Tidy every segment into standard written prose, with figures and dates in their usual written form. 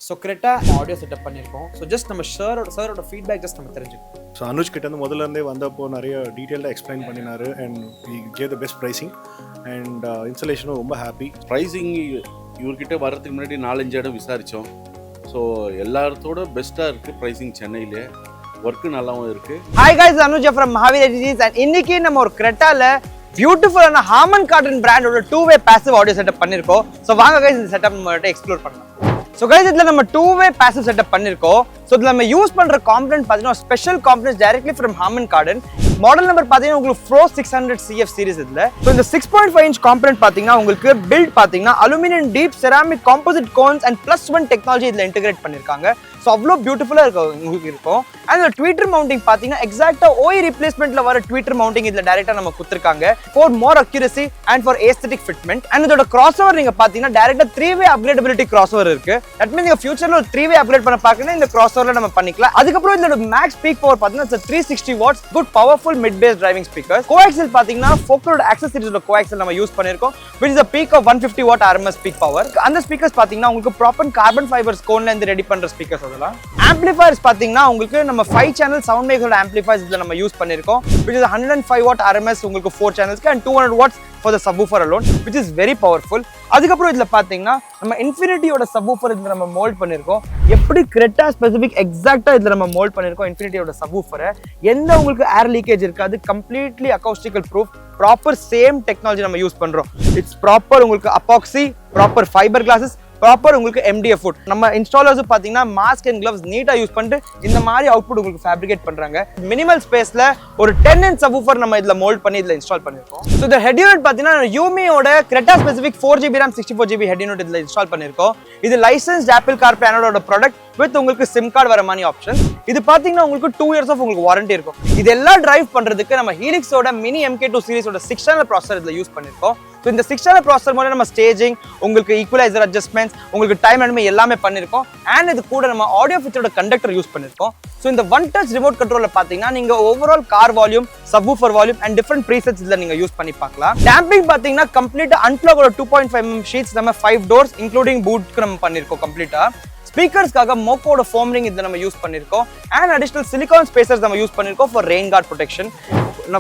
So Creta audio setup பண்ணியிருக்கோம். So just நம்ம சாரோட ஃபீட்பேக் ஜஸ்ட் நம்ம தெரிஞ்சுக்கணும். ஸோ அனுஜ் கிட்ட வந்து முதல்லேருந்தே வந்தப்போ நிறைய டீட்டெயிலாக எக்ஸ்பிளைன் பண்ணினாரு and we gave the best pricing and இன்ஸ்டலேஷனும் ரொம்ப ஹாப்பி. ப்ரைஸிங் இவர்கிட்ட வர்றதுக்கு முன்னாடி 4-5 இடம் விசாரித்தோம். ஸோ எல்லாத்தோட பெஸ்ட்டாக இருக்குது ப்ரைஸிங் சென்னையிலே. ஒர்க்கு நல்லாவும் இருக்குது. Hi guys, Anuj from Mahavir Agencies and இன்னைக்கு நம்ம ஒரு Cretaல பியூட்டிஃபுல்லான Harman Kardon பிராண்டோட 2-way passive audio setup பண்ணியிருக்கோம். ஸோ வாங்க guys இந்த செட்டப் நம்ம எக்ஸ்ப்ளோர் பண்ணலாம். ஸோ கைஸ் இதில் நம்ம 2-way passive செட்டப் பண்ணியிருக்கோம். ஸோ இதில் நம்ம யூஸ் பண்ணுற காம்பனன்ட் பார்த்தீங்கன்னா special component directly from Harman Kardon. Model number பார்த்தீங்கன்னா உங்களுக்கு Pro 600 CF சீரிஸ் இதில். ஸோ இந்த 6.5 inch காம்பனன்ட் பார்த்தீங்கன்னா உங்களுக்கு பில்ட் பார்த்தீங்கன்னா aluminium deep ceramic composite cones and +1 technology இதில் இன்டெகிரேட் பண்ணியிருக்காங்க. ஸோ அவ்வளோ பியூட்டிஃபுல்லாக உங்களுக்கு இருக்கும். அண்ட் இந்த ட்வீட்டர் மவுண்டிங் பார்த்தீங்கன்னா எக்ஸாக்டாக ஓய் ரீப்ளேஸ்மெண்ட்ல வர ட்வீட்டர் மவுண்டிங் இதில் டைரெக்டாக நம்ம கொடுத்துருக்காங்க for more accuracy and for aesthetic fitment. And இதோட கிராஸ் ஓவர் நீங்கள் பார்த்தீங்கன்னா டைரெக்டாக 3-way அப்கிரேடபிலிட்டி கிராஸ் ஓவர் இருக்கு. தட் மீன்ஸ் நீங்கள் ஃபியூச்சரில் ஒரு 3-way அப்கிரேட் பண்ண பார்க்கணும் இந்த கிராஸ் ஓவரில் நம்ம பண்ணிக்கலாம். அதுக்கப்புறம் இதோட மேக்ஸ் ஸ்பீக் பவர் பார்த்தீங்கன்னா 360 watts good powerful mid bass driving speaker. Coaxial பார்த்தீங்கன்னா ஃபோக்கரோட ஆக்சஸரிஸோட கோஆக்சியல் நம்ம யூஸ் பண்ணியிருக்கோம் which is a peak of 150 watt RMS peak power. அந்த ஸ்பீக்கர்ஸ் பார்த்தீங்கன்னா உங்களுக்கு ப்ராப்பர் கார்பன் ஃபைபர் கோன்ல இருந்து ரெடி பண்ற ஸ்பீக்கர்ஸ் அதெல்லாம். ஆம்பிளிஃபயர்ஸ் பார்த்தீங்கன்னா உங்களுக்கு நம்ம 5 channel சவுண்ட் மேக்கரோட ஆம்பிளிஃபயர்ஸ் இதில் நம்ம யூஸ் பண்ணியிருக்கோம் which is 105 watt RMS உங்களுக்கு 4 channelsக்கு and 200 watts for the subwoofer alone which is very powerful. அதுக்கப்புறம் இதில் பார்த்தீங்கன்னா நம்ம இன்ஃபினிட்டியோட சப்வூஃபர் இதில் நம்ம மோல்ட் பண்ணியிருக்கோம். எப்படி Creta ஸ்பெசிஃபிக் எக்ஸாக்டாக இதில் நம்ம மோல்ட் பண்ணியிருக்கோம் இன்ஃபினிட்டியோட சப்வூஃபரை. எந்த உங்களுக்கு ஏர் லீக்கேஜ் இருக்காது, completely acoustical proof, proper same technology நம்ம யூஸ் பண்ணுறோம். இட்ஸ் ப்ராப்பர் உங்களுக்கு epoxy, proper fiber glasses, proper உங்களுக்கு MDF ஃபுட். நம்ம இன்ஸ்டாலர்ஸ் பார்த்தீங்கன்னா மாஸ்க் அண்ட் கிளவ்ஸ் நீட்டாக யூஸ் பண்ணிட்டு இந்த மாதிரி அவுட்புட் உங்களுக்கு ஃபேப்ரிகேட் பண்ணுறாங்க. மினிமல் ஸ்பேஸில் ஒரு 10 inch சப்வூஃபர் நம்ம இதில் மோல்ட் பண்ணி இதில் இன்ஸ்டால் பண்ணியிருக்கோம். ஸோ இந்த ஹெட் யூனிட் பார்த்தீங்கன்னா Yuemiயோட Creta specific 4GB RAM 64GB head unit இதில் இன்ஸ்டால் பண்ணியிருக்கோம். இது லைசன்ஸ்ட் ஆப்பிள் கார்பிளானோட ப்ராடக்ட் வித் உங்களுக்கு சிம் கார்டு வர மாதிரி ஆப்ஷன். இது பார்த்தீங்கன்னா உங்களுக்கு 2 years ஆஃப் உங்களுக்கு வாரண்டி இருக்கும். இதெல்லாம் டிரைவ் பண்ணுறதுக்கு நம்ம ஹீலிக்ஸோட மினி MK2 சீரிஸோட 6 channel ப்ராசஸர் இதில் யூஸ் பண்ணியிருக்கோம். ஸோ இந்த 6 channel ப்ராசஸர் மூலம் நம்ம ஸ்டேஜிங், உங்களுக்கு ஈக்குவலைசர் அட்ஜஸ்ட்மெண்ட்ஸ், உங்களுக்கு டைம் அனிமே எல்லாமே பண்ணியிருக்கோம். அண்ட் இது கூட நம்ம ஆடியோ ஃபீச்சரோட கண்டக்டர் யூஸ் பண்ணியிருக்கோம். ஸோ இந்த ஒன் டச் ரிமோட் கண்ட்ரோலில் பார்த்தீங்கன்னா நீங்கள் overall car volume, subwoofer volume and different presets இதில் நீங்கள் யூஸ் பண்ணி பார்க்கலாம். டேம்பிங் பார்த்தீங்கன்னா கம்ப்ளீட்டாக அன்பிளகோட 2.5 mm ஷீட்ஸ் நம்ம 5 doors இன்க்ளூடிங் பூட்க்கு நம்ம பண்ணியிருக்கோம் கம்ப்ளீட்டாக. ஸ்பீக்கர்ஸ்க்காக மோக்கோட ஃபோம் ரிங் இதில் நம்ம யூஸ் பண்ணியிருக்கோம். அண்ட் அடிஷனல் சிலிகான் ஸ்பேசர்ஸ் நம்ம யூஸ் பண்ணியிருக்கோம் for rain card protection.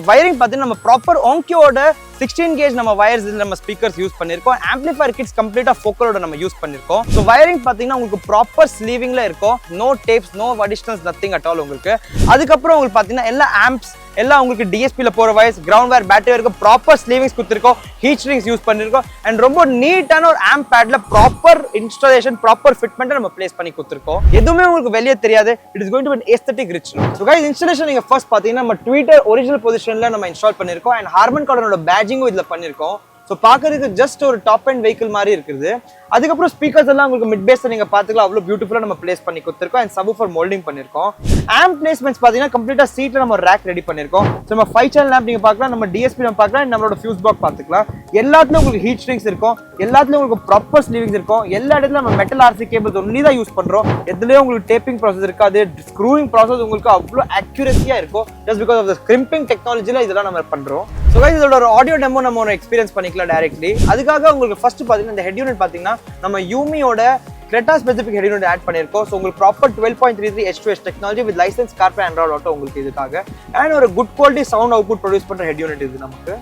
Wiring பார்த்தீங்கன்னா நம்ம ப்ராப்பர் ஓங்கியோட 16 gauge நம்ம வயர்ஸ் இதில் நம்ம ஸ்பீக்கர்ஸ் யூஸ் பண்ணியிருக்கோம். ஆம்பிளிஃபயர் கிட்ஸ் கம்ப்ளீட்டாக ஃபோக்கரோட நம்ம யூஸ் பண்ணியிருக்கோம். ஸோ வயரிங் பார்த்தீங்கன்னா உங்களுக்கு ப்ராப்பர் ஸ்லீவிங்ல இருக்கும். No tapes, no additionals, nothing at all உங்களுக்கு. அதுக்கப்புறம் உங்களுக்கு பார்த்தீங்கன்னா எல்லா ஆம்ப்ஸ் எல்லாம் உங்களுக்கு டிஎஸ்பியில் போகிற வயர்ஸ், கிரவுண்ட் வயர், பேட்டரி வரைக்கும் ப்ராப்பர் ஸ்லீவிங்ஸ் கொடுத்துருக்கோம். ஹீட் ஸ்ட்ரிங்ஸ் யூஸ் பண்ணியிருக்கோம். அண்ட் ரொம்ப நீட்டான ஒரு ஆம்ப் பேட்ல ப்ராப்பர் இன்ஸ்டாலேஷன், ப்ராப்பர் ஃபிட்மெண்ட்டை நம்ம பிளேஸ் பண்ணி கொடுத்துருக்கோம். எதுவுமே உங்களுக்கு வெளியே தெரியாது. It is going to be aesthetic rich look. So guys installation நீங்கள் ஃபர்ஸ்ட் பார்த்தீங்கன்னா நம்ம ட்விட்டர் ஒரிஜினல் பொசிஷனில் நம்ம இன்ஸ்டால் பண்ணியிருக்கோம். அண்ட் Harman Kardonோட பேட்ஜிங்கும் இதில் பண்ணியிருக்கோம். ஸோ பார்க்கறதுக்கு ஜஸ்ட் ஒரு டாப் அண்ட் வெஹிக்கிள் மாதிரி இருக்குது. அதுக்கப்புறம் ஸ்பீக்கர்ஸ் எல்லாம் உங்களுக்கு மிட் பேஸை நீங்கள் பார்த்துக்கலாம். அவ்வளோ பியூட்டிஃபுல்லாக நம்ம பிளேஸ் பண்ணி கொடுத்துருக்கோம். அண்ட் சப்வூஃபர் மோல்டிங் பண்ணியிருக்கோம். ஆம்ப் பிளேஸ்மெண்ட்ஸ் பார்த்தீங்கன்னா கம்ப்ளீட்டாக சீட்டில் நம்ம ரேக் ரெடி பண்ணியிருக்கோம். ஸோ நம்ம 5 channel ஆம்ப் நீங்கள் பார்க்கலாம், நம்ம டிஎஸ்பி நம்ம பார்க்கலாம், நம்மளோட ஃபியூஸ் பாக்ஸ் பார்த்துக்கலாம். எல்லாத்துலையும் உங்களுக்கு ஹீட் ஸ்ட்ரிங்ஸ் இருக்கும், எல்லாத்துலையும் உங்களுக்கு ப்ராப்பர் ஸ்லீவிங்ஸ் இருக்கும். எல்லா இடத்துல நம்ம மெட்டல் RC கேபிள்ஸ் ஒன்லி தான் யூஸ் பண்ணுறோம். எதுலேயும் உங்களுக்கு டேப்பிங் ப்ராசஸ் இருக்காது. ஸ்க்ரூவிங் ப்ராசஸ் உங்களுக்கு அவ்வளோ அக்யூரஸியாக இருக்கும். ஜஸ்ட் பிகாஸ் ஆஃப் த ஸ்கிரிம்பிங் டெக்னாலஜியில் இதெல்லாம் நம்ம பண்ணுறோம். ஸோ கைஸ் இதோட ஒரு ஆடியோ டெமோ நம்ம ஒரு எக்ஸ்பீரியன்ஸ் பண்ணிக்கலாம் டைரக்ட்லி. அதுக்காக உங்களுக்கு ஃபர்ஸ்ட் பார்த்தீங்கன்னா இந்த ஹெட் யூனிட் பார்த்தீங்கன்னா நம்ம Yuemiயோட Creta specific head unit add பண்ணியிருக்கோம். ஸோ உங்களுக்கு proper 12.33 H2S technology with license carbon android auto உங்களுக்கு இதுக்காக. அண்ட் ஒரு good quality sound output produce பண்ணுற ஹெட் யூனிட் இது நமக்கு.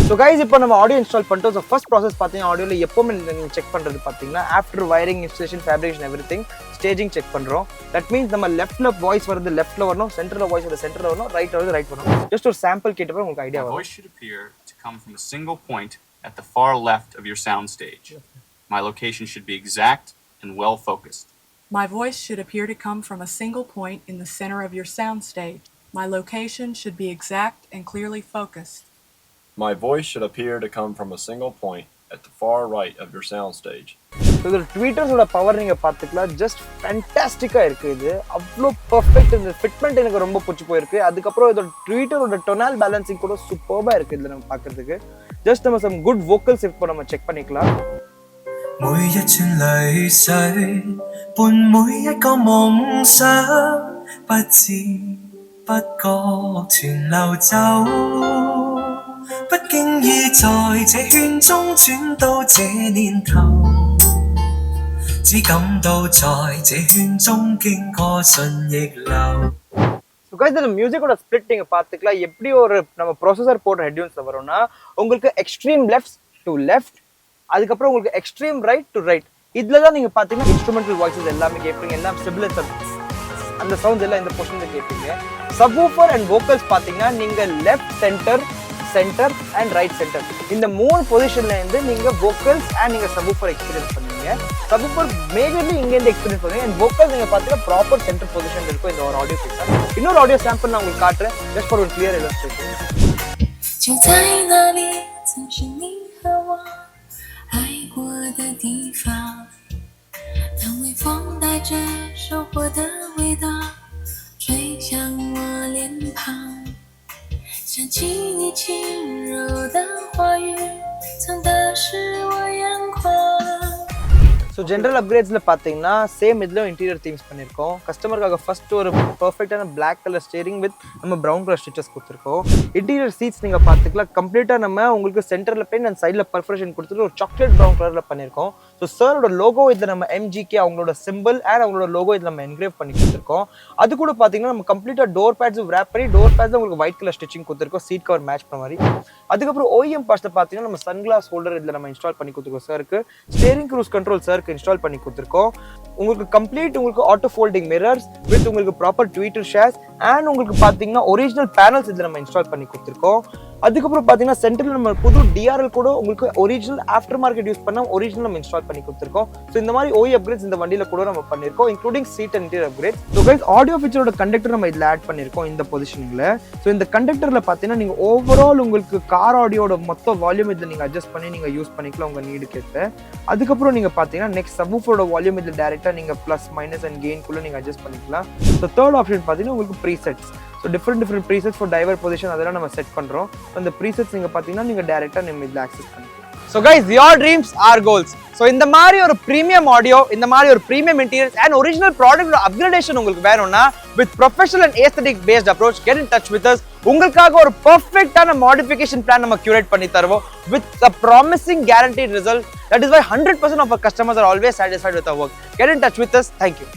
ஸோ கைஸ் இப்போ நம்ம ஆடியோ இன்ஸ்டால் பண்ணிட்டோம். ஸோ ஃபர்ஸ்ட் ப்ராசஸ் பார்த்தீங்கன்னா ஆடியோவில் எப்போவுமே நீங்கள் செக் பண்ணுறது பார்த்தீங்கன்னா after wiring, installation, fabrication everything staging check பண்ணுறோம். தட் மீன்ஸ் நம்ம லெஃப்ட்ல வாய்ஸ் வருது லெஃப்ட்ல வரணும், சென்டர்ல வாய்ஸ் வருது சென்டர்ல வரணும், ரைட் வருது ரைட் வரணும். ஜஸ்ட் ஒரு சாம்பிள் கேட்டப்போ உங்களுக்கு ஐடியா வரும். Voice should appear to come from a single point at the far left of your sound stage. My location should be exact and well focused. My voice should appear to come from a single point in the center of your sound stage. My location should be exact and clearly focused. My voice should appear to come from a single point at the far right of your soundstage. So இதோட ட்வீட்டர்ஸோட power நீங்கள் பார்த்துக்கலாம். Just ஃபேண்டாஸ்டிக்காக இருக்குது. இது அவ்வளோ perfect. இந்த fitment எனக்கு ரொம்ப பிடிச்சி போயிருக்கு. அதுக்கப்புறம் இதோட ட்வீட்டரோட டொனால் பேலன்சிங் கூட சூப்பராக இருக்குது இதில் நம்ம பார்க்குறதுக்கு. ஜஸ்ட் நம்ம சம் குட் வோக்கல்ஸ் இப்போ நம்ம செக் பண்ணிக்கலாம். 每一串淚水伴每一個夢想，不知不不覺全流走，不經意在這圈中轉到這年頭，只感到在這圈中經過順逆流。ஸோ கைஸ் இந்த மியூசிக்கோட ஸ்பிளிட் நீங்கள் பார்த்துக்கலாம். எப்படி ஒரு நம்ம ப்ரொசஸர் போடுற ஹெட்யூன்ஸில் வரும்னா உங்களுக்கு எக்ஸ்ட்ரீம் லெஃப்ட் டு லெஃப்ட், அதுக்கப்புறம் உங்களுக்கு எக்ஸ்ட்ரீம் ரைட் டு ரைட். இதில் தான் நீங்கள் பார்த்தீங்கன்னா இன்ஸ்ட்ருமெண்டல் வாய்ஸஸ் எல்லாமே கேட்பீங்க, எல்லாம் சிபிலன்ஸ் அந்த சவுண்ட்ஸ் எல்லாம் இந்த பொசிஷனில் கேட்பீங்க. சப்வூஃபர் அண்ட் வோக்கல்ஸ் பார்த்தீங்கன்னா நீங்கள் left centre centre and right centre இந்த 3 பொசிஷன்ல இருந்து நீங்க வோக்கல்ஸ் அண்ட் நீங்க சப்வூஃபர் எக்ஸ்பீரியன்ஸ் பண்ணுவீங்க. சப்வூஃபர் மேஜர்லி இங்க இருந்து எக்ஸ்பீரியன்ஸ் பண்ணுவீங்க. அண்ட் வோக்கல்ஸ் நீங்க பாத்தீங்கன்னா ப்ராப்பர் சென்டர் பொசிஷன் இருக்கும் இந்த ஒரு ஆடியோ பிக்சர். இன்னொரு ஆடியோ சாம்பிள் நான் உங்களுக்கு காட்டுறேன், ஜஸ்ட் ஃபார் ஒரு கிளியர் இல்லஸ்ட்ரேஷன்.就在那里，曾是你和我爱过的地方。当微风带着收获的味道吹向我脸庞，想起你轻柔的话语，曾打湿我眼眶。ஸோ ஜென்ரல் அப்கிரேட்ஸில் பார்த்தீங்கன்னா சேம் இதில் இன்டீரியர் தீம்ஸ் பண்ணியிருக்கோம். கஸ்டமருக்காக ஃபர்ஸ்ட் ஒரு பர்ஃபெக்டான பிளாக் கலர் ஸ்டேரிங் வித் நம்ம ப்ரௌன் கலர் ஸ்டிச்சஸ் கொடுத்துருக்கோம். இன்டீரியர் சீட்ஸ் நீங்கள் பார்த்துக்கலாம், கம்ப்ளீட்டாக நம்ம உங்களுக்கு சென்டரில் பெயின் அண்ட் சைடில் பர்ஃபரேஷன் கொடுத்துட்டு ஒரு சாக்லேட் ப்ரௌன் கலரில் பண்ணியிருக்கோம். ஸோ சாரோட லோகோ இதில் நம்ம எம்ஜிகே அவங்களோட சிம்பிள் அண்ட் அவங்களோட லோகோ இதில் நம்ம என்கிரேவ் பண்ணி கொடுத்துருக்கோம். அது கூட பார்த்தீங்கன்னா நம்ம கம்ப்ளீட்டாக டோர் பேட்ஸும் ரேப் பண்ணி டோர் பேட்ஸ் உங்களுக்கு ஒயிட் கலர் ஸ்டிச்சிங் கொடுத்துருக்கோம், சீட் கவர் மேட்ச் பண்ண மாதிரி. அதுக்கப்புறம் ஓஎம் பார்ட்ஸில் பார்த்தீங்கன்னா நம்ம சன்கிளாஸ் ஹோல்டர் இதில் நம்ம இன்ஸ்டால் பண்ணி கொடுத்துருக்கோம் சாருக்கு. ஸ்டேரிங் க்ரூஸ் கண்ட்ரோல் சாருக்கு இன்ஸ்டால் பண்ணி கொடுத்துருக்கோம். உங்களுக்கு கம்ப்ளீட் உங்களுக்கு ஆட்டோ ஃபோல்டிங் மிரர்ஸ் வித் உங்களுக்கு ப்ராப்பர் ட்வீட்டர் ஷேர்ஸ் அண்ட் உங்களுக்கு பார்த்தீங்கன்னா ஒரிஜினல் பேனல்ஸ் இதில் நம்ம இன்ஸ்டால் பண்ணி கொடுத்துருக்கோம். அதுக்கப்புறம் பார்த்தீங்கன்னா சென்டரில் நம்ம புது டிஆர்எல் கூட உங்களுக்கு ஒரிஜினல் ஆஃப்டர் மார்க்கெட் யூஸ் பண்ண ஒரிஜினல் நம்ம இன்ஸ்டால் பண்ணி கொடுத்துருக்கோம். ஸோ இந்த மாதிரி ஓஇ அப்கிரேட்ஸ் இந்த வண்டியில் கூட நம்ம பண்ணியிருக்கோம், including seat and interior upgrade. So guys audio ஃபீச்சரோட கண்டக்டர் நம்ம இதில் ஆட் பண்ணியிருக்கோம் இந்த பொசிஷனில். ஸோ இந்த கண்டக்டரில் பார்த்தீங்கன்னா நீங்கள் ஓவரால் உங்களுக்கு கார் ஆடியோட மொத்த வால்யூம் இதில் நீங்கள் அட்ஜஸ்ட் பண்ணி நீங்கள் யூஸ் பண்ணிக்கலாம் உங்கள் நீடு கேட்டு. அதுக்கப்புறம் நீங்கள் பார்த்தீங்கன்னா நெக்ஸ்ட் சப்வூஃபரோட வால்யூம் இதில் டேரெக்டாக நீங்கள் ப்ளஸ் மைனஸ் அண்ட் கெயின்குள்ளே நீங்கள் அட்ஜஸ்ட் பண்ணிக்கலாம். ஸோ தேர்ட் ஆப்ஷன் பார்த்தீங்கன்னா உங்களுக்கு presets. So different presets for driver position அதெல்லாம் நம்ம செட் பண்ணுறோம். அந்த ப்ரீசெட்ஸ் நீங்கள் பார்த்தீங்கன்னா நீங்கள் டேரெக்டாக நம்ம இதில் ஆக்சஸ் பண்ணிக்கலாம். So guys your dreams are goals. So இந்த மாதிரி ஒரு ப்ரீமியம் ஆடியோ, இந்த மாதிரி ஒரு premium interiors and original product upgradation உங்களுக்கு வேணும்னா with professional and aesthetic paste approach get in touch with us. உங்களுக்காக ஒரு பர்ஃபெக்டான மாடிஃபிகேஷன் பிளான் நம்ம கியூரேட் பண்ணி தருவோம் with a promising guaranteed result. That is why 100% of our customers are always satisfied with our work. Get in touch with us. Thank you.